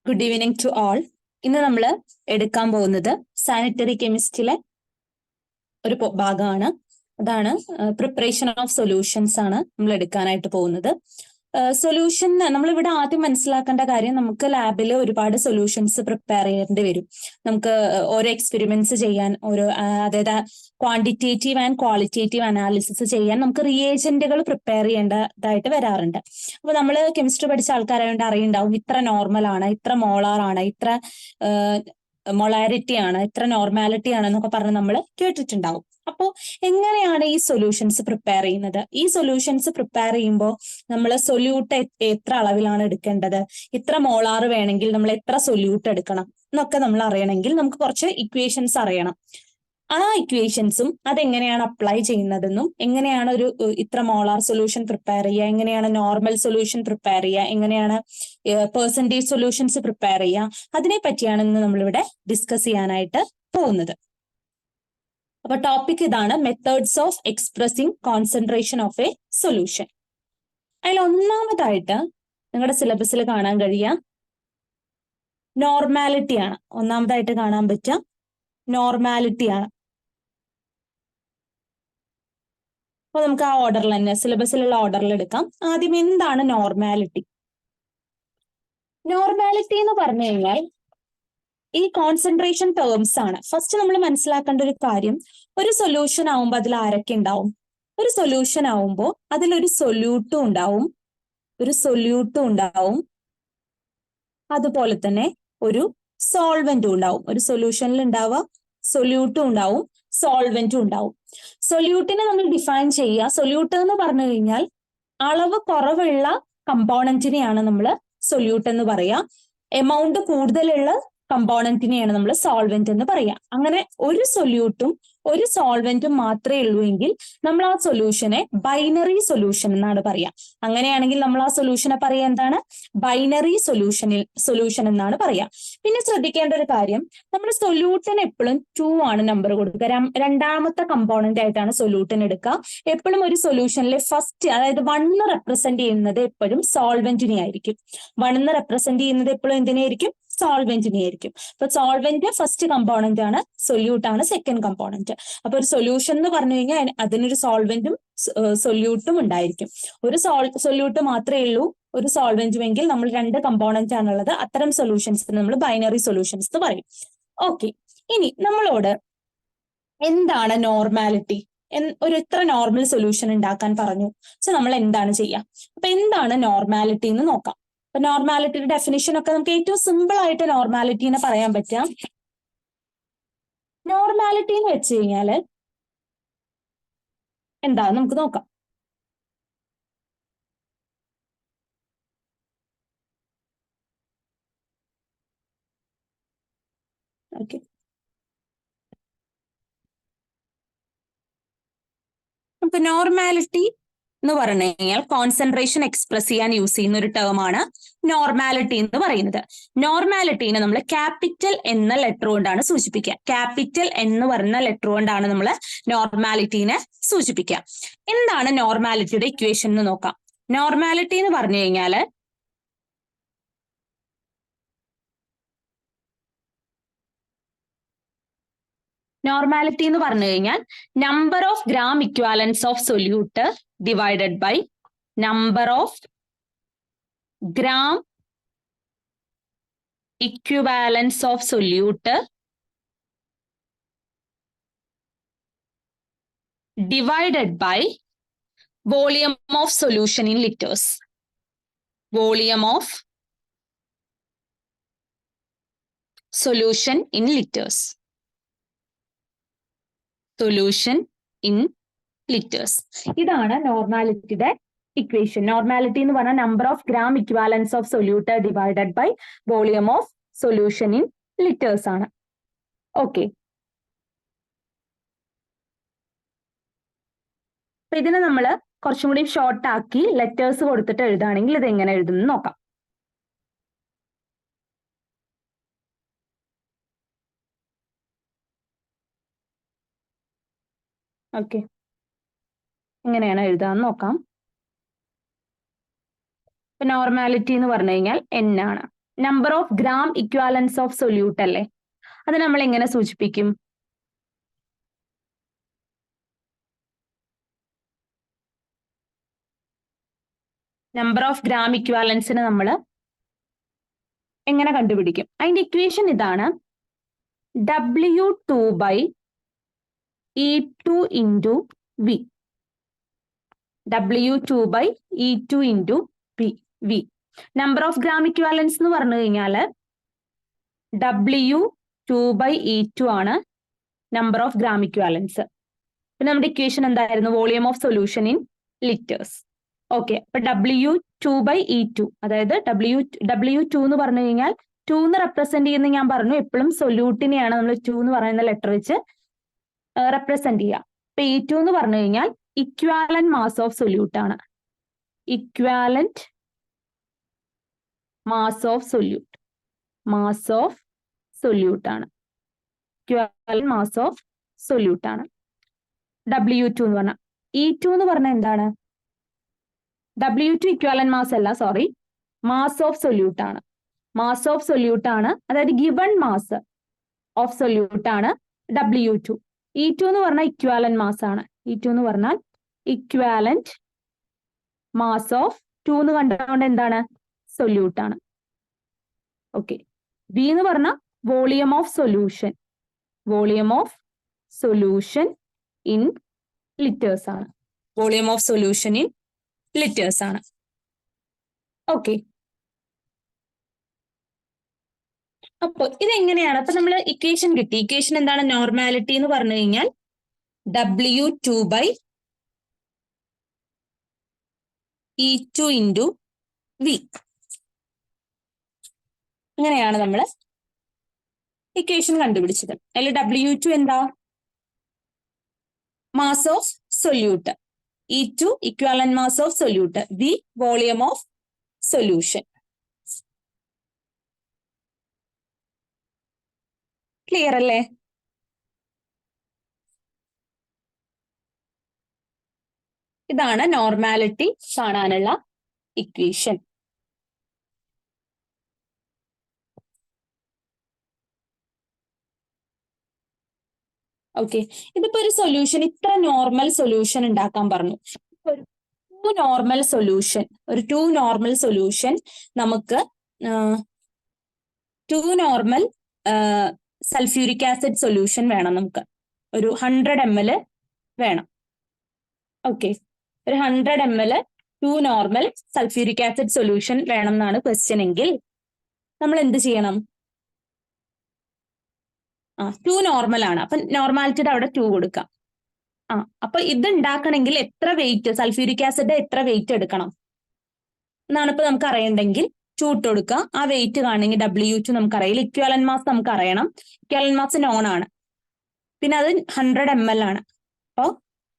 Good evening to all. ഇന്ന് നമ്മൾ എടുക്കാൻ പോകുന്നത് സാനിറ്ററി കെമിസ്ട്രിയിലെ ഒരു ഭാഗമാണ്. അതാണ് പ്രിപ്പറേഷൻ ഓഫ് സൊല്യൂഷൻസ് ആണ് നമ്മൾ എടുക്കാനായിട്ട് പോകുന്നത്. സൊല്യൂഷൻ നമ്മളിവിടെ ആദ്യം മനസ്സിലാക്കേണ്ട കാര്യം, നമുക്ക് ലാബിൽ ഒരുപാട് സൊല്യൂഷൻസ് പ്രിപ്പയർ ചെയ്യേണ്ടി വരും. നമുക്ക് ഓരോ എക്സ്പെരിമെന്റ്സ് ചെയ്യാൻ, അതായത് ക്വാണ്ടിറ്റേറ്റീവ് ആൻഡ് ക്വാളിറ്റേറ്റീവ് അനാലിസിസ് ചെയ്യാൻ നമുക്ക് റിയേജന്റുകൾ പ്രിപ്പയർ ചെയ്യേണ്ടതായിട്ട് വരാറുണ്ട്. അപ്പൊ നമ്മൾ കെമിസ്ട്രി പഠിച്ച ആൾക്കാരായതുകൊണ്ട് അറിയുണ്ടാവും, ഇത്ര നോർമൽ ആണ്, ഇത്ര മോളാർ ആണ്, ഇത്ര മൊളാരിറ്റി ആണ്, ഇത്ര നോർമാലിറ്റി ആണ് എന്നൊക്കെ പറഞ്ഞ് നമ്മൾ കേട്ടിട്ടുണ്ടാവും. അപ്പോൾ എങ്ങനെയാണ് ഈ സൊല്യൂഷൻസ് പ്രിപ്പയർ ചെയ്യുന്നത്? ഈ സൊല്യൂഷൻസ് പ്രിപ്പയർ ചെയ്യുമ്പോൾ നമ്മൾ സൊല്യൂട്ട് എത്ര അളവിലാണ് എടുക്കേണ്ടത്, ഇത്ര മോളാർ വേണമെങ്കിൽ നമ്മൾ എത്ര സൊല്യൂട്ട് എടുക്കണം എന്നൊക്കെ നമ്മൾ അറിയണമെങ്കിൽ നമുക്ക് കുറച്ച് ഇക്വേഷൻസ് അറിയണം. ആ ഇക്വേഷൻസും അതെങ്ങനെയാണ് അപ്ലൈ ചെയ്യുന്നതെന്നും, എങ്ങനെയാണ് ഒരു ഇത്ര മോളാർ സൊല്യൂഷൻ പ്രിപ്പയർ ചെയ്യുക, എങ്ങനെയാണ് നോർമൽ സൊല്യൂഷൻ പ്രിപ്പയർ ചെയ്യുക, എങ്ങനെയാണ് പെർസെൻറ്റേജ് സൊല്യൂഷൻസ് പ്രിപ്പയർ ചെയ്യുക, അതിനെ പറ്റിയാണ് ഇന്ന് നമ്മളിവിടെ ഡിസ്കസ് ചെയ്യാനായിട്ട് പോകുന്നത്. അപ്പൊ ടോപ്പിക് ഇതാണ്, methods of expressing concentration of a solution. അതിൽ ഒന്നാമതായിട്ട് നിങ്ങളുടെ സിലബസിൽ കാണാൻ കഴിയുക നോർമാലിറ്റി ആണ്. ഒന്നാമതായിട്ട് കാണാൻ പറ്റുക നോർമാലിറ്റി ആണ്. അപ്പൊ നമുക്ക് ആ ഓർഡറിൽ തന്നെ, സിലബസിലുള്ള ഓർഡറിൽ എടുക്കാം. ആദ്യം എന്താണ് നോർമാലിറ്റി? നോർമാലിറ്റി എന്ന് പറഞ്ഞു കഴിഞ്ഞാൽ ഈ കോൺസെൻട്രേഷൻ ടേംസ് ആണ്. ഫസ്റ്റ് നമ്മൾ മനസ്സിലാക്കേണ്ട ഒരു കാര്യം, ഒരു സൊല്യൂഷൻ ആവുമ്പോൾ അതിൽ ആരൊക്കെ ഉണ്ടാവും? ഒരു സൊല്യൂഷൻ ആവുമ്പോൾ അതിലൊരു സൊല്യൂട്ടും ഉണ്ടാവും, അതുപോലെ തന്നെ ഒരു സോൾവെന്റും ഉണ്ടാവും. ഒരു സൊല്യൂഷനിൽ ഉണ്ടാവുക സൊല്യൂട്ടും ഉണ്ടാവും, സോൾവെന്റും ഉണ്ടാവും. സൊല്യൂട്ടിനെ നമ്മൾ ഡിഫൈൻ ചെയ്യുക, സൊല്യൂട്ട് എന്ന് പറഞ്ഞു കഴിഞ്ഞാൽ അളവ് കുറവുള്ള കമ്പോണന്റിനെയാണ് നമ്മൾ സൊല്യൂട്ട് എന്ന് പറയുക. എമൗണ്ട് കൂടുതലുള്ള കമ്പോണന്റിനെയാണ് നമ്മൾ സോൾവെന്റ് എന്ന് പറയുക. അങ്ങനെ ഒരു സൊല്യൂട്ടും ഒരു സോൾവെന്റും മാത്രമേ ഉള്ളൂ എങ്കിൽ നമ്മൾ ആ സൊല്യൂഷനെ ബൈനറി സൊല്യൂഷൻ എന്നാണ് പറയുക. അങ്ങനെയാണെങ്കിൽ നമ്മൾ ആ സൊല്യൂഷനെ പറയുക എന്താണ്? ബൈനറി സൊല്യൂഷൻ എന്നാണ് പറയുക. പിന്നെ ശ്രദ്ധിക്കേണ്ട ഒരു കാര്യം, നമ്മൾ സൊല്യൂട്ടിന് എപ്പോഴും 2 ആണ് നമ്പർ കൊടുക്കുക. രണ്ടാമത്തെ കമ്പോണന്റ് ആയിട്ടാണ് സൊല്യൂട്ടിന് എടുക്കുക. എപ്പോഴും ഒരു സൊല്യൂഷനിലെ ഫസ്റ്റ്, അതായത് 1 റെപ്രസെന്റ് ചെയ്യുന്നത് എപ്പോഴും സോൾവെന്റിനെ ആയിരിക്കും. 1 റെപ്രസെന്റ് ചെയ്യുന്നത് എപ്പോഴും എന്തിനായിരിക്കും? സോൾവെന്റിനെ ആയിരിക്കും. അപ്പൊ സോൾവെന്റ് ഫസ്റ്റ് കമ്പോണന്റ് ആണ്, സൊല്യൂട്ട് ആണ് സെക്കൻഡ് കമ്പോണന്റ്. അപ്പൊ ഒരു സൊല്യൂഷൻ എന്ന് പറഞ്ഞു കഴിഞ്ഞാൽ അതിനൊരു സോൾവെന്റും സൊല്യൂട്ടും ഉണ്ടായിരിക്കും. ഒരു സൊല്യൂട്ട് മാത്രമേ ഉള്ളൂ, ഒരു സോൾവെന്റും എങ്കിൽ നമ്മൾ 2 കമ്പോണന്റ് ആണുള്ളത്. അത്തരം സൊല്യൂഷൻസ് നമ്മൾ ബൈനറി സൊല്യൂഷൻസ് എന്ന് പറയും. ഓക്കെ, ഇനി നമ്മളോട് എന്താണ് നോർമാലിറ്റി, ഒരു ഇത്ര നോർമൽ സൊല്യൂഷൻ ഉണ്ടാക്കാൻ പറഞ്ഞു. സോ നമ്മൾ എന്താണ് ചെയ്യുക? അപ്പൊ എന്താണ് നോർമാലിറ്റി എന്ന് നോക്കാം. അപ്പൊ നോർമാലിറ്റിയുടെ ഡെഫിനിഷൻ ഒക്കെ നമുക്ക് ഏറ്റവും സിമ്പിൾ ആയിട്ട് നോർമാലിറ്റീനെ പറയാൻ പറ്റാം. നോർമാലിറ്റി എന്ന് വെച്ച് കഴിഞ്ഞാല് എന്താ നമുക്ക് നോക്കാം. ഓക്കെ, നമുക്ക് നോർമാലിറ്റി എന്ന് പറഞ്ഞു കഴിഞ്ഞാൽ കോൺസെൻട്രേഷൻ എക്സ്പ്രസ് ചെയ്യാൻ യൂസ് ചെയ്യുന്ന ഒരു ടേം ആണ് നോർമാലിറ്റി എന്ന് പറയുന്നത്. നോർമാലിറ്റീനെ നമ്മൾ ക്യാപിറ്റൽ എന്ന ലെറ്റർ കൊണ്ടാണ് സൂചിപ്പിക്കുക. ക്യാപിറ്റൽ എന്ന് പറയുന്ന ലെറ്റർ കൊണ്ടാണ് നമ്മൾ നോർമാലിറ്റീനെ സൂചിപ്പിക്കുക. എന്താണ് നോർമാലിറ്റിയുടെ ഇക്വേഷൻ എന്ന് നോക്കാം. നോർമാലിറ്റി എന്ന് പറഞ്ഞു കഴിഞ്ഞാൽ നോർമാലിറ്റി എന്ന് പറഞ്ഞു കഴിഞ്ഞാൽ number of gram equivalence of solute divided by number of gram equivalence of solute divided by volume of solution in litres. Volume of solution in litres. Solution in litres. ഇതാണ് നോർമാലിറ്റിയുടെ equation. Normality എന്ന് പറഞ്ഞാൽ number of gram equivalence of solute divided by volume of solution in litres ആണ്. Okay, അപ്പൊ ഇതിനെ നമ്മൾ കുറച്ചും കൂടി ഷോർട്ട് ആക്കി ലെറ്റേഴ്സ് കൊടുത്തിട്ട് എഴുതുകയാണെങ്കിൽ ഇത് എങ്ങനെ എഴുതുമെന്ന് നോക്കാം. ഓക്കെ, എങ്ങനെയാണ് എഴുതാന്ന് നോക്കാം. ഇപ്പൊ നോർമാലിറ്റി എന്ന് പറഞ്ഞു കഴിഞ്ഞാൽ N ആണ്. Number of gram equivalence of solute അല്ലേ? അത് നമ്മൾ എങ്ങനെ സൂചിപ്പിക്കും? നമ്പർ ഓഫ് ഗ്രാം ഇക്വാലൻസിന് നമ്മൾ എങ്ങനെ കണ്ടുപിടിക്കും? അതിന്റെ ഇക്വേഷൻ ഇതാണ്, W2/E2 into V. W2/E2 into V. Number of gram equivalence എന്ന് പറഞ്ഞു കഴിഞ്ഞാൽ W2/E2 ആണ് നമ്പർ ഓഫ് ഗ്രാം ഇക്വാലൻസ്. പിന്നെ നമ്മുടെ ഇക്വേഷൻ എന്തായിരുന്നു? Volume of solution in litres. Okay, അപ്പൊ W2/E2, അതായത് W2 എന്ന് പറഞ്ഞു കഴിഞ്ഞാൽ 2 എന്ന് റെപ്രസെന്റ് ചെയ്യുന്ന ഞാൻ പറഞ്ഞു, എപ്പോഴും സൊല്യൂട്ടിനെയാണ് നമ്മൾ 2 എന്ന് പറയുന്ന ലെറ്റർ വെച്ച് റെപ്രസെന്റ് ചെയ്യുക. അപ്പൊ E2 എന്ന് പറഞ്ഞു കഴിഞ്ഞാൽ ഇക്വാലന്റ് മാസ് ഓഫ് സൊല്യൂട്ട് ആണ്. Equivalent mass of solute, mass of solute ആണ്. ഇക്വാലന്റ് മാസ് ഓഫ് സൊല്യൂട്ട് ആണ് W2 എന്ന് പറഞ്ഞാൽ. E2 എന്ന് പറഞ്ഞാൽ എന്താണ്? W2 ഇക്വാലന്റ് മാസ് അല്ല, സോറി, മാസ് ഓഫ് സൊല്യൂട്ട് ആണ്. മാസ് ഓഫ് സൊല്യൂട്ട് ആണ്, അതായത് ഗിവൺ മാസ് ഓഫ് സൊല്യൂട്ട് ആണ് W2. E2 എന്ന് പറഞ്ഞാൽ ഇക്വാലന്റ് മാസ് ആണ്. E2 എന്ന് പറഞ്ഞാൽ ഇക്വാലന്റ് മാസ് ഓഫ് 2 എന്ന് കണ്ടുകൊണ്ട് എന്താണ്? സൊല്യൂട്ട് ആണ്. ഓക്കെ, V എന്ന് പറഞ്ഞാൽ volume of solution, volume of solution in litres ആണ്. Volume of solution in litres ആണ്. ഓക്കെ, അപ്പൊ ഇതെങ്ങനെയാണ്? അപ്പൊ നമ്മൾ ഇക്വേഷൻ കിട്ടി. ഇക്വേഷൻ എന്താണ്? നോർമാലിറ്റി എന്ന് പറഞ്ഞു കഴിഞ്ഞാൽ W2/E2 ഇൻറ്റു വി. അങ്ങനെയാണ് നമ്മൾ ഇക്വേഷൻ കണ്ടുപിടിച്ചത്. അതിൽ W2 എന്താ? Mass of solute, E2 equivalent mass of solute, V volume of solution. Clear അല്ലേ? ഇതാണ് നോർമാലിറ്റി കാണാനുള്ള ഇക്വേഷൻ. ഓക്കെ, ഇതിപ്പോ ഒരു സൊല്യൂഷൻ, ഇത്ര നോർമൽ സൊല്യൂഷൻ ഉണ്ടാക്കാൻ പറഞ്ഞു. ഒരു ടു നോർമൽ സൊല്യൂഷൻ നമുക്ക് two normal sulphuric acid solution വേണം. നമുക്ക് ഒരു 100 ml വേണം. ഓക്കെ, ഒരു 100 ml two normal sulphuric acid solution വേണം എന്നാണ് ക്വസ്റ്റ്യൻ എങ്കിൽ നമ്മൾ എന്ത് ചെയ്യണം? 2 നോർമൽ ആണ്, അപ്പൊ നോർമാലിറ്റിയുടെ അവിടെ 2 കൊടുക്കാം. അപ്പൊ ഇത് ഉണ്ടാക്കണമെങ്കിൽ എത്ര വെയിറ്റ്, സൾഫ്യൂരിക് ആസിഡ് എത്ര വെയിറ്റ് എടുക്കണം എന്നാണ് ഇപ്പൊ നമുക്ക് അറിയണ്ടെങ്കിൽ 2 ഇട്ട് കൊടുക്കുക. ആ വെയിറ്റ് കാണണമെങ്കിൽ W2 നമുക്കറിയില്ല, ഇക്വാലന്റ് മാസ് നമുക്ക് അറിയണം. ഇക്വാലന്റ് മാസ് നോൺ ആണ്, പിന്നെ അത് 100 ml ആണ്. അപ്പോൾ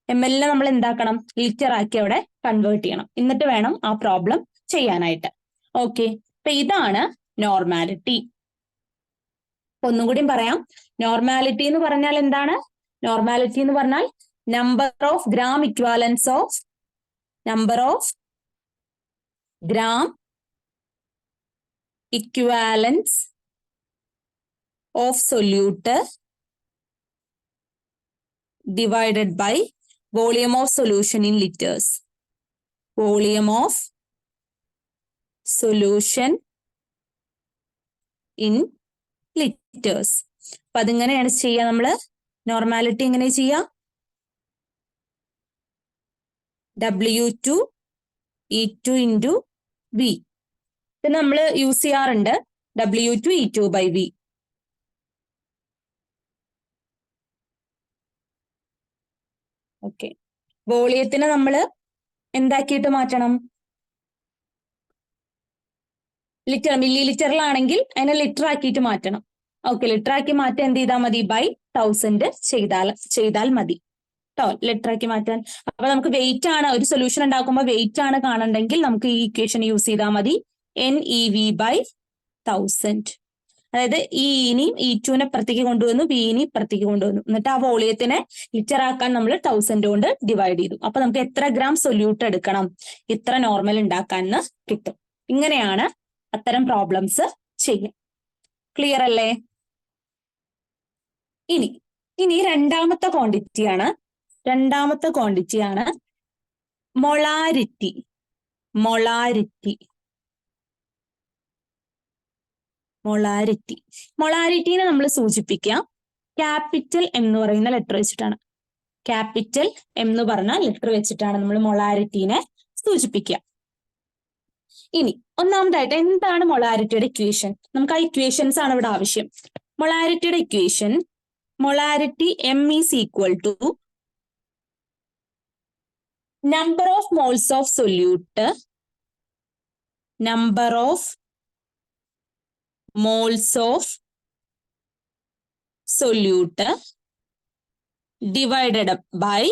ml നമ്മൾ എന്താക്കണം? ലിറ്റർ ആക്കി അവിടെ കൺവേർട്ട് ചെയ്യണം. എന്നിട്ട് വേണം ആ പ്രോബ്ലം ചെയ്യാനായിട്ട്. ഓക്കെ, അപ്പൊ ഇതാണ് നോർമാലിറ്റി. ഒന്നും കൂടി പറയാം, നോർമാലിറ്റി എന്ന് പറഞ്ഞാൽ എന്താണ്? നോർമാലിറ്റി എന്ന് പറഞ്ഞാൽ number of gram equivalence of, number of gram equivalence of solute divided by volume of solution in litres. Volume of solution in litres. അപ്പൊ അതിങ്ങനെയാണ് ചെയ്യുക. നമ്മള് നോർമാലിറ്റി എങ്ങനെ ചെയ്യാം? W2/E2 into V. ഇത് നമ്മൾ യൂസ് ചെയ്യാറുണ്ട്, W2/E2/V. ഓക്കെ, വോളിയത്തിന് നമ്മൾ എന്താക്കിയിട്ട് മാറ്റണം? ലിറ്റർ, മില്ലി ലിറ്ററിലാണെങ്കിൽ അതിനെ ലിറ്റർ ആക്കിയിട്ട് മാറ്റണം. ഓക്കെ, ലിറ്റർ ആക്കി മാറ്റാൻ എന്ത് ചെയ്താൽ മതി? ബൈ 1000 ചെയ്താൽ മതി കേട്ടോ, ലിറ്റർ ആക്കി മാറ്റാൻ. അപ്പൊ നമുക്ക് വെയിറ്റ് ആണ്, ഒരു സൊല്യൂഷൻ ഉണ്ടാക്കുമ്പോൾ വെയിറ്റ് ആണ് കാണണ്ടെങ്കിൽ നമുക്ക് ഈ ഇക്വേഷൻ യൂസ് ചെയ്താൽ മതി, NeV/1000. അതായത് ഇനിയും E2നെ ഇപ്പുറത്തേക്ക് കൊണ്ടുവന്നു, Vനെ ഇപ്പുറത്തേക്ക് കൊണ്ടുവന്നു, എന്നിട്ട് ആ വോളിയത്തിനെ ലിറ്റർ ആക്കാൻ നമ്മൾ 1000 കൊണ്ട് ഡിവൈഡ് ചെയ്തു. അപ്പൊ നമുക്ക് എത്ര ഗ്രാം സൊല്യൂട്ട് എടുക്കണം, ഇത്ര നോർമൽ ഉണ്ടാക്കാൻ കിട്ടും. ഇങ്ങനെയാണ് അത്തരം പ്രോബ്ലംസ് ചെയ്യും. ക്ലിയർ അല്ലേ? ഇനി രണ്ടാമത്തെ ക്വാണ്ടിറ്റിയാണ് മൊളാരിറ്റി. മൊളാരിറ്റിനെ നമ്മൾ സൂചിപ്പിക്കുക ക്യാപിറ്റൽ എന്ന് പറയുന്ന ലെറ്റർ വെച്ചിട്ടാണ്. ക്യാപിറ്റൽ എന്ന് പറഞ്ഞ ലെറ്റർ വെച്ചിട്ടാണ് നമ്മൾ മൊളാരിറ്റിനെ സൂചിപ്പിക്കുക. ഇനി ഒന്നാമതായിട്ട് എന്താണ് മൊളാരിറ്റിയുടെ ഇക്വേഷൻ? നമുക്ക് ആ ഇക്വേഷൻസ് ആണ് ഇവിടെ ആവശ്യം. മൊളാരിറ്റിയുടെ equation, molarity M is equal to number of moles of solute divided by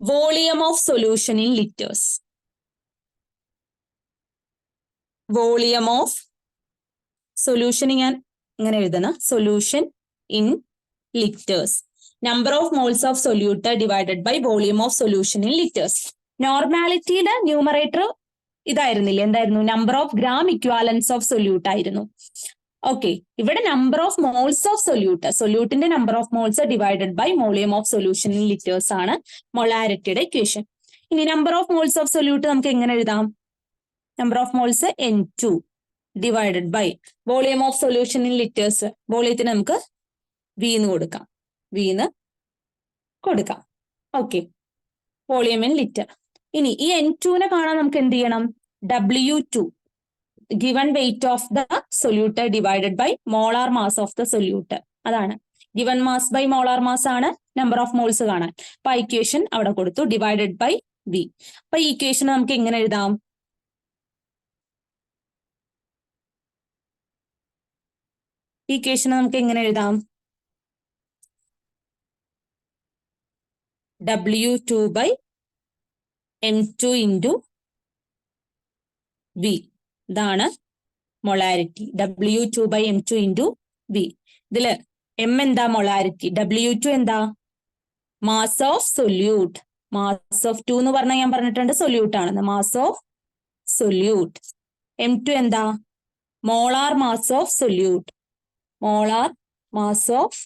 volume of solution in liters. Volume of solution ഞാൻ ഇങ്ങനെ എഴുതണം, solution in litres. Number of moles of solute divided by volume of solution in litres. നോർമാലിറ്റിയുടെ numerator ഇതായിരുന്നില്ലേ, എന്തായിരുന്നു? Number of gram equivalence of solute ആയിരുന്നു. Okay, ഇവിടെ number of moles of സൊല്യൂട്ടിന്റെ number of moles divided by volume of solution in litres ആണ് മൊളാരിറ്റിയുടെ equation. ഇനി number of moles of solute നമുക്ക് എങ്ങനെ എഴുതാം? Number of moles N2 divided by volume of solution in litres. വോളിയത്തിന് നമുക്ക് V എന്ന് കൊടുക്കാം. Okay, volume in litre. ഇനി ഈ N2 കാണാൻ നമുക്ക് എന്ത് ചെയ്യണം? W2 given weight of the solute divided by molar mass of the solute. അതാണ് given mass by molar mass ആണ് നമ്പർ ഓഫ് മോൾസ് കാണാൻ. അപ്പൊ ഇക്വേഷൻ അവിടെ കൊടുത്തു, ഡിവൈഡഡ് ബൈ V. അപ്പൊ ഈ ഇക്വേഷൻ നമുക്ക് എങ്ങനെ എഴുതാം? W2 by M2 into V. ഇതാണ് molarity. W2 by M2 into V. ഇതില് M എന്താ? മൊളാരിറ്റി. W2 എന്താ? Mass of solute. Mass of 2 എന്ന് പറഞ്ഞാൽ ഞാൻ പറഞ്ഞിട്ടുണ്ട് സൊല്യൂട്ട് ആണെന്ന്. Mass of solute. M2 എന്താ? Molar mass of solute. Molar mass of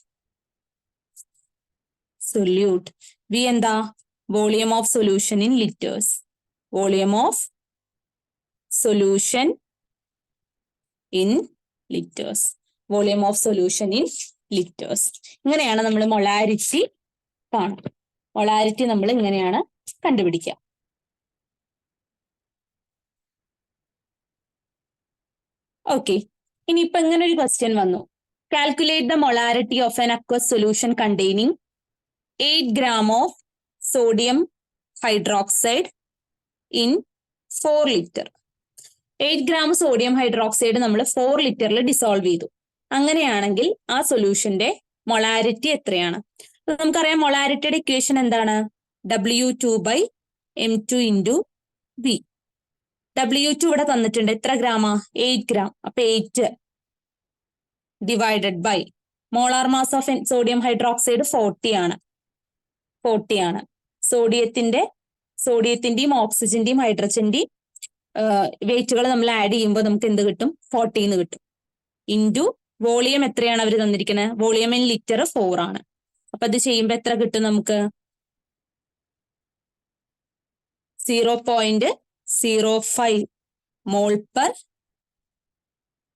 solute. V എന്താ? Volume of solution in litres. Volume of solution in litres. Volume of solution in litres. ഇങ്ങനെയാണ് നമ്മൾ molarity കാണുക. മൊളാരിറ്റി നമ്മൾ ഇങ്ങനെയാണ് കണ്ടുപിടിക്കുക. Okay, ഇനിയിപ്പോ ഇങ്ങനെ ഒരു ക്വസ്റ്റ്യൻ വന്നു. Calculate the molarity of an aqueous solution containing 8 gram of sodium hydroxide in 4 liter. 8 gram sodium hydroxide നമ്മൾ 4 ലിറ്ററിൽ ഡിസോൾവ് ചെയ്തു. അങ്ങനെയാണെങ്കിൽ ആ സൊല്യൂഷന്റെ മൊളാരിറ്റി എത്രയാണ്? നമുക്കറിയാം മൊളാരിറ്റിയുടെ ഇക്വേഷൻ എന്താണ്? W2 by M2 into V. W2 ഇവിടെ തന്നിട്ടുണ്ട്, എത്ര ഗ്രാമാ? 8 gram. അപ്പൊ 8 divided by molar mass of sodium hydroxide 40 ആണ്. സോഡിയത്തിന്റെയും ഓക്സിജന്റെയും ഹൈഡ്രജന്റെയും വെയിറ്റുകൾ നമ്മൾ ആഡ് ചെയ്യുമ്പോൾ നമുക്ക് എന്ത് കിട്ടും? 40 എന്ന് കിട്ടും. ഇൻറ്റു വോളിയം എത്രയാണ് അവർ തന്നിരിക്കുന്നത്? വോളിയം ഇൻ ലിറ്റർ 4 ആണ്. അപ്പൊ അത് ചെയ്യുമ്പോൾ എത്ര കിട്ടും നമുക്ക്? 0.05 മോൾ പെർ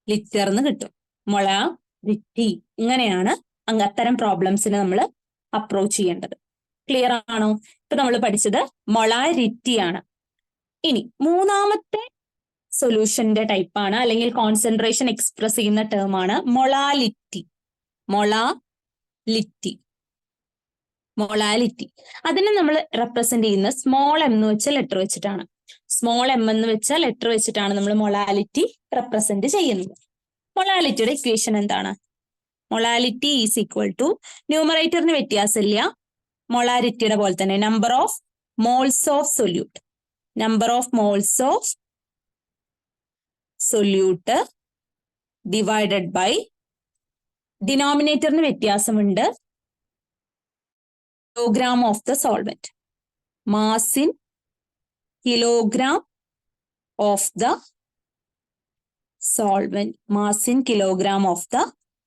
ലിറ്റർ എന്ന് കിട്ടും. മൊളാരിറ്റി. ഇങ്ങനെയാണ് അത്തരം പ്രോബ്ലംസിന് നമ്മൾ അപ്രോച്ച് ചെയ്യേണ്ടത്. ക്ലിയർ ആണോ? ഇപ്പൊ നമ്മൾ പഠിച്ചത് മൊളാരിറ്റി ആണ്. ഇനി മൂന്നാമത്തെ സൊല്യൂഷന്റെ ടൈപ്പാണ്, അല്ലെങ്കിൽ കോൺസെൻട്രേഷൻ എക്സ്പ്രസ് ചെയ്യുന്ന ടേം ആണ് മൊളാലിറ്റി. അതിനെ നമ്മൾ റെപ്രസെന്റ് ചെയ്യുന്ന സ്മോൾ എം എന്ന് വെച്ച ലെറ്റർ വെച്ചിട്ടാണ്. സ്മോൾ എം എന്ന് വെച്ച ലെറ്റർ വെച്ചിട്ടാണ് നമ്മൾ മൊളാലിറ്റി റെപ്രസെന്റ് ചെയ്യുന്നത്. മൊളാലിറ്റിയുടെ ഇക്വേഷൻ എന്താണ്? മൊളാലിറ്റി ഈസ് ഈക്വൽ ടു, ന്യൂമറേറ്ററിന് വ്യത്യാസമില്ല, മൊളാരിറ്റിയുടെ പോലെ തന്നെ number of moles of solute. Number of moles of solute divided by, ഡിനോമിനേറ്ററിന് വ്യത്യാസമുണ്ട്, kilogram of the solvent. Mass in kilogram of the solvent, mass in kilogram of the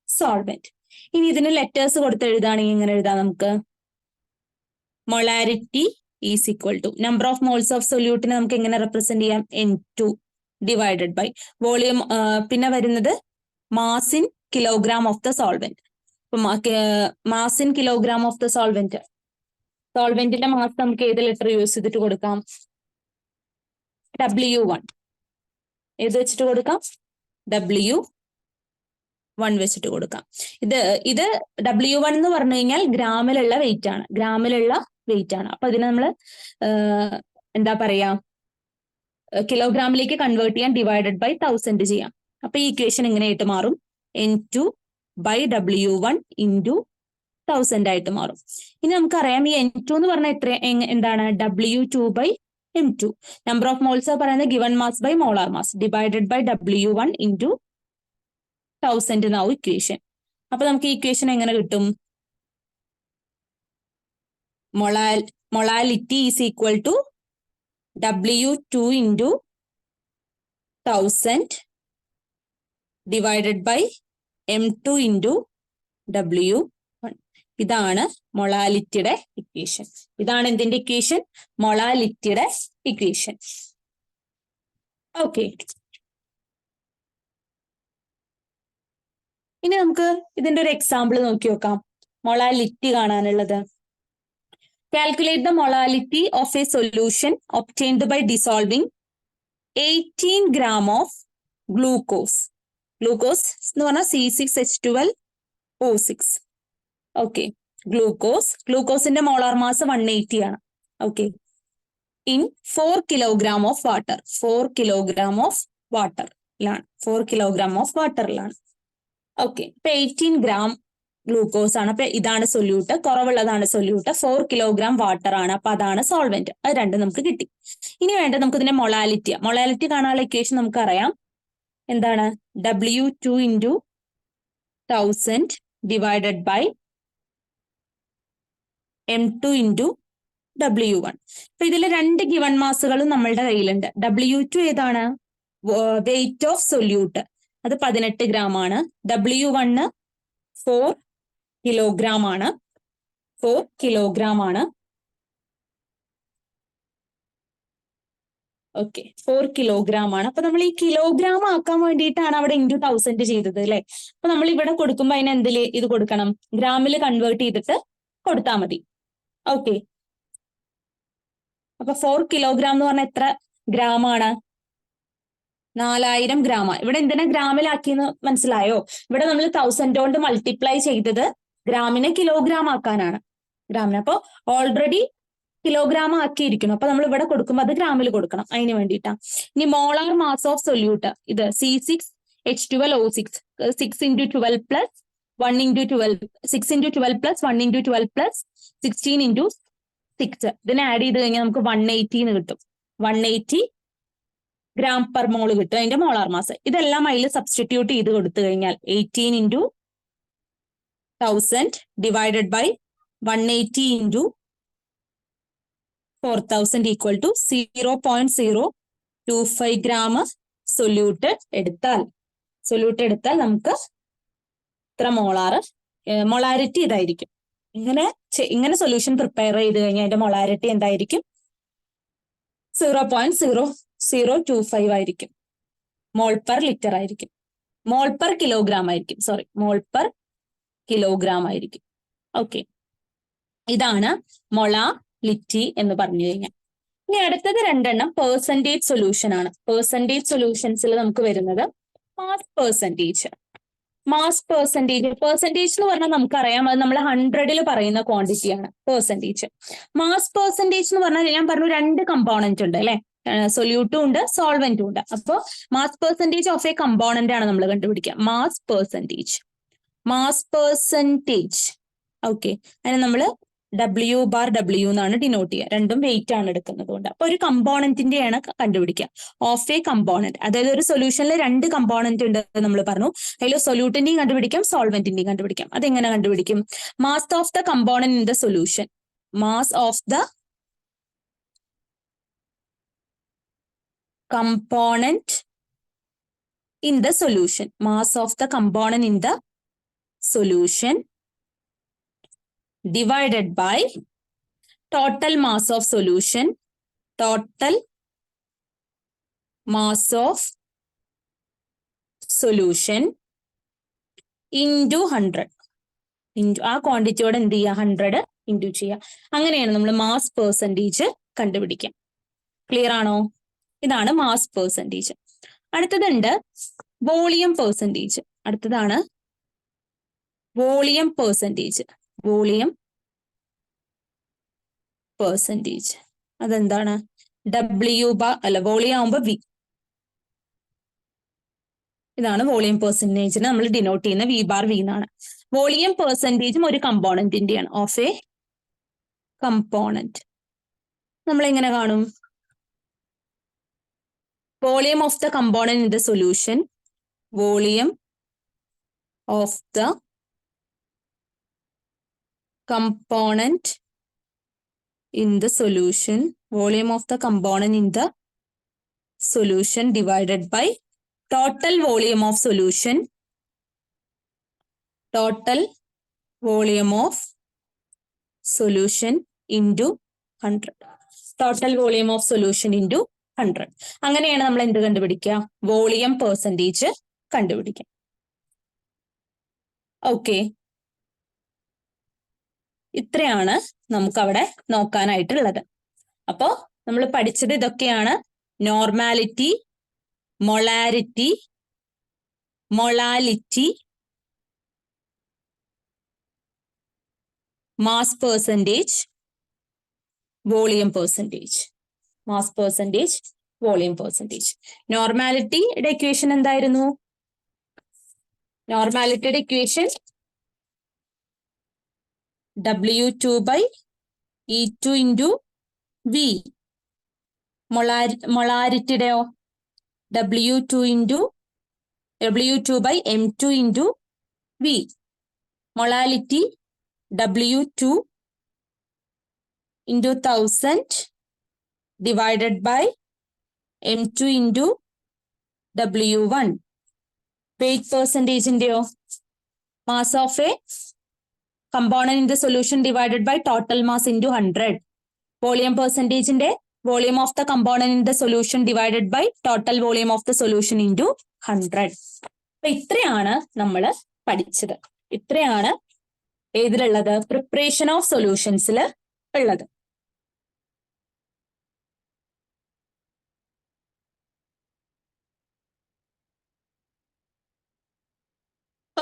solvent. ഇനി ഇതിന് letters കൊടുത്ത് എഴുതാണെങ്കിൽ ഇങ്ങനെ എഴുതാം നമുക്ക്. Molarity is equal to number of moles of സൊല്യൂട്ടിനെ നമുക്ക് എങ്ങനെ റെപ്രസെന്റ് ചെയ്യാം? N2 divided by volume. പിന്നെ വരുന്നത് mass in kilogram of the solvent. Mass in kilogram of the solvent, സോൾവെന്റിന്റെ മാസ് നമുക്ക് ഏത് ലെറ്റർ യൂസ് ചെയ്തിട്ട് കൊടുക്കാം? W1. ഏത് വെച്ചിട്ട് കൊടുക്കാം? W1 വെച്ചിട്ട് കൊടുക്കാം. ഇത് W1 എന്ന് പറഞ്ഞു കഴിഞ്ഞാൽ ഗ്രാമിലുള്ള വെയിറ്റ് ആണ്, ഗ്രാമിലുള്ള വെയിറ്റ് ആണ്. അപ്പൊ ഇതിനെ നമ്മൾ എന്താ പറയാ, കിലോഗ്രാമിലേക്ക് കൺവേർട്ട് ചെയ്യാൻ ഡിവൈഡഡ് ബൈ 1000 ചെയ്യാം. അപ്പൊ ഈ ഇക്വേഷൻ എങ്ങനെയായിട്ട് മാറും? N2 by W1 into 1000 ആയിട്ട് മാറും. ഇനി നമുക്കറിയാം ഈ N2 എന്ന് പറഞ്ഞാൽ എന്താണ്? W2 by M2. Number of moles പറയുന്നത് given mass by molar mass divided by W1 into 1000 എന്നാവും ഇക്വേഷൻ. അപ്പൊ നമുക്ക് ഈ ഇക്വേഷൻ എങ്ങനെ കിട്ടും? Molality is equal to W2 into 1000 divided by M2 into W1. ഇതാണ് മൊളാലിറ്റിയുടെ ഇക്വേഷൻ. ഇതാണ് എന്തിന്റെ ഇക്വേഷൻ? മൊളാലിറ്റിയുടെ ഇക്വേഷൻ. ഓക്കെ, ഇനി നമുക്ക് ഇതിന്റെ ഒരു എക്സാമ്പിൾ നോക്കി നോക്കാം. മൊളാലിറ്റി കാണാനുള്ളത്. Calculate the molality of a solution obtained by dissolving 18 gram of glucose. Glucose എന്ന് പറഞ്ഞാൽ C6H12O6. ഓക്കെ, ഗ്ലൂക്കോസിന്റെ മോളാർ മാസ് 180 ആണ്. Okay, in 4 kilogram of water. 4 kilogram of വാട്ടറിലാണ്, 4 kilogram ഓഫ് വാട്ടറിലാണ്. ഓക്കെ, ഇപ്പൊ 18 gram ഗ്ലൂക്കോസ് ആണ്. അപ്പൊ ഇതാണ് സൊല്യൂട്ട്, കുറവുള്ളതാണ് സൊല്യൂട്ട്. 4 kilogram വാട്ടർ ആണ്, അപ്പൊ അതാണ് സോൾവെന്റ്. അത് രണ്ടും നമുക്ക് കിട്ടി. ഇനി വേണ്ടത് നമുക്ക് ഇതിന്റെ മൊളാലിറ്റി കാണാനുള്ള ഇക്വേഷൻ നമുക്കറിയാം. എന്താണ്? W2 into 1000 divided by M2 into W1. അപ്പൊ ഇതിൽ രണ്ട് ഗിവൺ മാസുകളും നമ്മളുടെ കയ്യിലുണ്ട്. W2 ഏതാണ്? വെയിറ്റ് ഓഫ് സൊല്യൂട്ട്, അത് 18 gram ആണ്. W1 4 kilogram ആണ്, 4 kilogram ആണ്. ഓക്കെ, 4 kilogram ആണ്. അപ്പൊ നമ്മൾ ഈ കിലോഗ്രാം ആക്കാൻ വേണ്ടിയിട്ടാണ് അവിടെ ഇൻറ്റു 1000 ചെയ്തത് അല്ലെ. അപ്പൊ നമ്മൾ ഇവിടെ കൊടുക്കുമ്പോൾ അതിന് എന്തില് ഇത് കൊടുക്കണം? ഗ്രാമിൽ കൺവേർട്ട് ചെയ്തിട്ട് കൊടുത്താൽ മതി. ഓക്കെ, അപ്പൊ 4 kilogram എന്ന് പറഞ്ഞാൽ എത്ര ഗ്രാം ആണ്? 4000 gram. ഇവിടെ എന്തിനാ ഗ്രാമിലാക്കിയെന്ന് മനസ്സിലായോ? ഇവിടെ നമ്മൾ 1000 കൊണ്ട് മൾട്ടിപ്ലൈ ചെയ്തത് ഗ്രാമിനെ കിലോഗ്രാം ആക്കാനാണ്. അപ്പൊ ഓൾറെഡി കിലോഗ്രാം ആക്കിയിരിക്കുന്നു. അപ്പൊ നമ്മൾ ഇവിടെ കൊടുക്കുമ്പോൾ അത് ഗ്രാമിൽ കൊടുക്കണം, അതിന് വേണ്ടിയിട്ടാണ്. ഇനി മോളാർ മാസ് ഓഫ് സൊല്യൂട്ട്, ഇത് C6H12O6, 6 into 12 plus 1 into 12, 6 into 12 plus 1 into 12 plus 16 into 6. ഇതിനെ ആഡ് ചെയ്ത് കഴിഞ്ഞാൽ നമുക്ക് 180 എന്ന് കിട്ടും. 180 gram per mole കിട്ടും അതിന്റെ മോളാർ മാസ്. ഇതെല്ലാം അതിൽ സബ്സ്റ്റിറ്റ്യൂട്ട് ചെയ്ത് കൊടുത്തു കഴിഞ്ഞാൽ 18 into 1000 divided by 180 into 4000 equal to 0.025 gram solute എടുത്താൽ നമുക്ക് ഇത്ര മൊളാരിറ്റി ഇതായിരിക്കും. ഇങ്ങനെ സൊല്യൂഷൻ പ്രിപ്പയർ ചെയ്ത് കഴിഞ്ഞാൽ അതിന്റെ മൊളാരിറ്റി എന്തായിരിക്കും? 0.0025 ആയിരിക്കും. മോൾ പെർ ലിറ്റർ ആയിരിക്കും, മോൾ പെർ കിലോഗ്രാം ആയിരിക്കും, മോൾ പെർ കിലോഗ്രാം ആയിരിക്കും. ഓക്കെ, ഇതാണ് മൊളാലിറ്റി എന്ന് പറഞ്ഞു കഴിഞ്ഞാൽ. ഇനി അടുത്തത് രണ്ടെണ്ണം പെർസെൻറ്റേജ് സൊല്യൂഷൻ ആണ്. പെർസെൻറ്റേജ് സൊല്യൂഷൻസിൽ നമുക്ക് വരുന്നത് മാസ് പെർസെൻറ്റേജ് എന്ന് പറഞ്ഞാൽ നമുക്കറിയാം, അത് നമ്മൾ 100-ൽ പറയുന്ന ക്വാണ്ടിറ്റിയാണ് പെർസെൻറ്റേജ്. മാസ് പെർസെൻറ്റേജ് എന്ന് പറഞ്ഞാൽ ഞാൻ പറഞ്ഞു രണ്ട് കമ്പോണന്റ് ഉണ്ട് അല്ലെ, സൊല്യൂട്ടും ഉണ്ട് സോൾവെന്റും ഉണ്ട്. അപ്പോൾ mass percentage of a component ആണ് നമ്മൾ കണ്ടുപിടിക്കുക. മാസ് പെർസെൻറ്റേജ് ഓക്കെ, അതിന് നമ്മൾ W/W എന്നാണ് ഡിനോട്ട് ചെയ്യുക. രണ്ടും വെയിറ്റ് ആണ് എടുക്കുന്നത് കൊണ്ട്. അപ്പൊ ഒരു കമ്പോണന്റിന്റെയാണ് കണ്ടുപിടിക്കുക, ഓഫ് എ കമ്പോണന്റ്. അതായത് ഒരു സൊല്യൂഷനിൽ രണ്ട് കമ്പോണന്റ് ഉണ്ട് നമ്മൾ പറഞ്ഞു. അതിൽ സൊല്യൂട്ടിന്റെയും കണ്ടുപിടിക്കാം, സോൾവെന്റിന്റെയും കണ്ടുപിടിക്കാം. അതെങ്ങനെ കണ്ടുപിടിക്കും? Mass of the component in the solution, mass of the component in the solution. Mass of the component in the solution divided by total mass of solution. Total mass of solution into 100. ആ ക്വാണ്ടിറ്റിയോടെ എന്ത് ചെയ്യുക, 100 into ചെയ്യുക. അങ്ങനെയാണ് നമ്മൾ mass percentage കണ്ടുപിടിക്കുക. Clear ആണോ? ഇതാണ് mass percentage. അടുത്തതുണ്ട് വോളിയം പെർസെൻറ്റേജ്. അടുത്തതാണ് വോളിയം പെർസെൻറ്റേജ്. വോളിയം പെർസെൻറ്റേജ് അതെന്താണ്? വോളിയം ആവുമ്പോൾ വി. ഇതാണ് വോളിയം പെർസെൻറ്റേജിന് നമ്മൾ ഡിനോട്ട് ചെയ്യുന്ന വി ബാർ വി എന്നാണ്. വോളിയം പെർസെൻറ്റേജും ഒരു കമ്പോണന്റിന്റെയാണ്. ഓഫ് എ കമ്പോണന്റ് നമ്മൾ എങ്ങനെ കാണും? Volume of the component in the solution. Volume of the component in the solution. Volume of the component in the solution divided by total volume of solution. Total volume of solution into 100. Total volume of solution into 100. അങ്ങനെയാണ് നമ്മൾ എന്ത് കണ്ടുപിടിക്കുക? Volume percentage കണ്ടുപിടിക്കുക. Okay, ഇത്രയാണ് നമുക്കവിടെ നോക്കാനായിട്ടുള്ളത്. അപ്പോ നമ്മൾ പഠിച്ചത് ഇതൊക്കെയാണ്. Normality, molarity, molality, mass percentage, volume percentage. Mass percentage, volume percentage. നോർമാലിറ്റിയുടെ ഇക്വേഷൻ എന്തായിരുന്നു? നോർമാലിറ്റിയുടെ equation W2 by E2 into V. മൊളാരിറ്റിയുടെയോ W2 by M2 into V. Molality W2 into 1000 divided by M2 into W1. Weight percentage ഇന്റെയോ mass of a component in the solution divided by total mass into 100. Volume percentage ന്റെ volume of the component in the solution divided by total volume of the solution into 100. അപ്പൊ ഇത്രയാണ് നമ്മൾ പഠിച്ചത്. ഇത്രയാണ് ഏതിലുള്ളത്? Preparation of സൊല്യൂഷൻസിൽ ഉള്ളത്.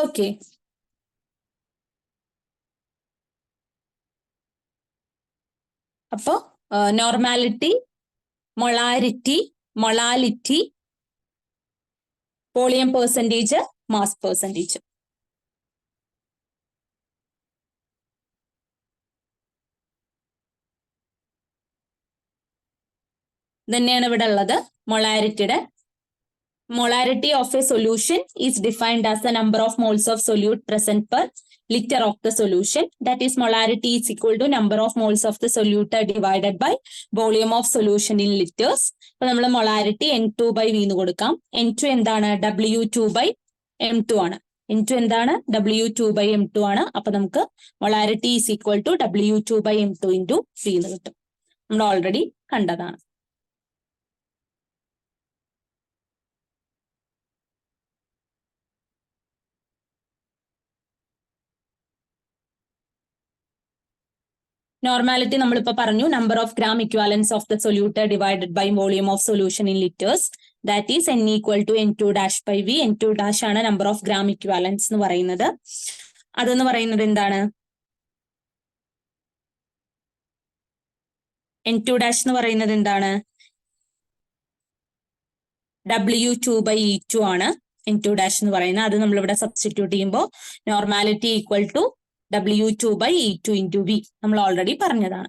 Okay, അപ്പോ normality, molarity, molality, volume percentage, mass percentage. തന്നെയാണ് ഇവിടെ ഉള്ളത്. molarity of a solution is defined as the number of moles of solute present per liter of the solution. That is, molarity is equal to number of moles of the solute divided by volume of solution in liters. അപ്പൊ നമ്മൾ molarity N2 by V എന്ന് കൊടുക്കാം. N2 എന്താണ്? W2 by M2 ആണ്. N2 എന്താണ്? W2 by M2 ആണ്. അപ്പൊ നമുക്ക് molarity is equal to W2 by M2 into V എന്ന് കിട്ടും. നമ്മൾ ഓൾറെഡി കണ്ടതാണ്. നോർമാലിറ്റി നമ്മളിപ്പോ പറഞ്ഞു, number of gram equivalence of the solute divided by volume of solution in litres. That is N equal to N2 dash by V. N2 dash ആണ് number of gram equivalence എന്ന് പറയുന്നത്. അതെന്ന് പറയുന്നത് എന്താണ്? N2 dash എന്ന് പറയുന്നത് എന്താണ്? W2 by E2 ആണ് N2 ഡാഷ് എന്ന് പറയുന്നത്. അത് നമ്മളിവിടെ സബ്സ്റ്റിറ്റ്യൂട്ട് ചെയ്യുമ്പോൾ normality equal to W2 by E2 into V നമ്മൾ ഓൾറെഡി പറഞ്ഞതാണ്.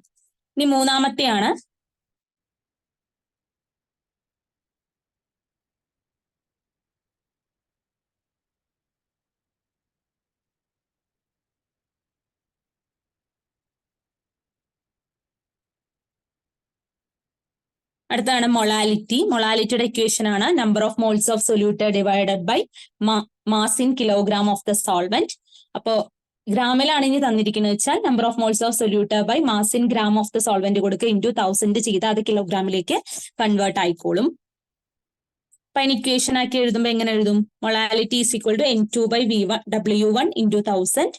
ഇനി മൂന്നാമത്തെയാണ് അടുത്താണ് മൊളാലിറ്റി. മൊളാലിറ്റിയുടെ ഇക്വേഷൻ ആണ് number of moles of solute divided by mass in kilogram of the solvent. അപ്പോ ഗ്രാമിലാണ് ഇനി തന്നിരിക്കുന്നത് വെച്ചാൽ number of moles of solute by mass in gram of the solvent കൊടുക്കുക, ഇൻറ്റു 1000 ചെയ്ത് അത് കിലോഗ്രാമിലേക്ക് കൺവേർട്ട് ആയിക്കോളും. അപ്പൊ അതിന് ഇക്വേഷൻ ആക്കി എഴുതുമ്പോൾ എങ്ങനെ എഴുതും? Molality is equal to N2 by W1 into 1000.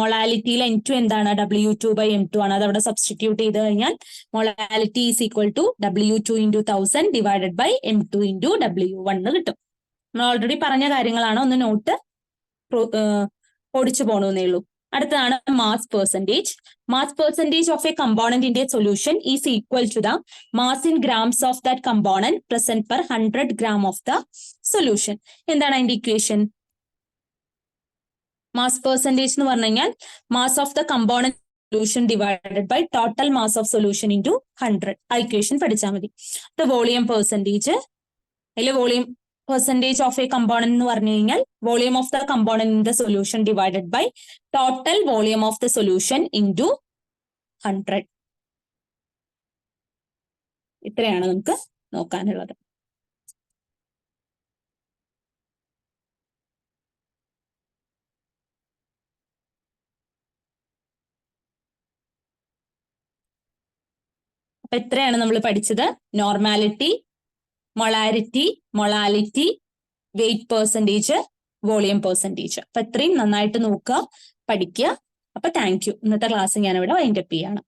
മൊളാലിറ്റിയിലെ N2 എന്താണ്? W2 ബൈ M2 ആണ്. അത് അവിടെ സബ്സ്റ്റിറ്റ്യൂട്ട് ചെയ്ത് കഴിഞ്ഞാൽ molality is equal to W2 into 1000 divided by M2 into W1 കിട്ടും. നമ്മൾ ഓൾറെഡി പറഞ്ഞ കാര്യങ്ങളാണ്, ഒന്ന് നോട്ട് ഓടിച്ചു പോകണമെന്നേ ഉള്ളൂ. അടുത്തതാണ് mass percentage. Mass percentage of a component in a solution is equal to the mass in grams of that component present per 100 gram of the solution. എന്താണ് അതിന്റെ ഇക്വേഷൻ? മാസ് പെർസെൻറ്റേജ് എന്ന് പറഞ്ഞു കഴിഞ്ഞാൽ mass of the component solution divided by total mass of solution into 100. ആ equation പഠിച്ചാൽ മതി. The volume percentage, അതിൽ volume percentage of a component എന്ന് പറഞ്ഞു കഴിഞ്ഞാൽ volume of the component in the solution divided by total volume of the solution into 100. ഇത്രയാണ് നമുക്ക് നോക്കാനുള്ളത്. അപ്പൊ എത്രയാണ് നമ്മൾ പഠിച്ചത്? Normality, molarity, molality, weight percentage, volume percentage. അപ്പൊ ഇത്രയും നന്നായിട്ട് നോക്കുക, പഠിക്കുക. അപ്പൊ താങ്ക് യു. ഇന്നത്തെ ക്ലാസ് ഞാനിവിടെ വൈൻഡപ്പ് ചെയ്യാണ്.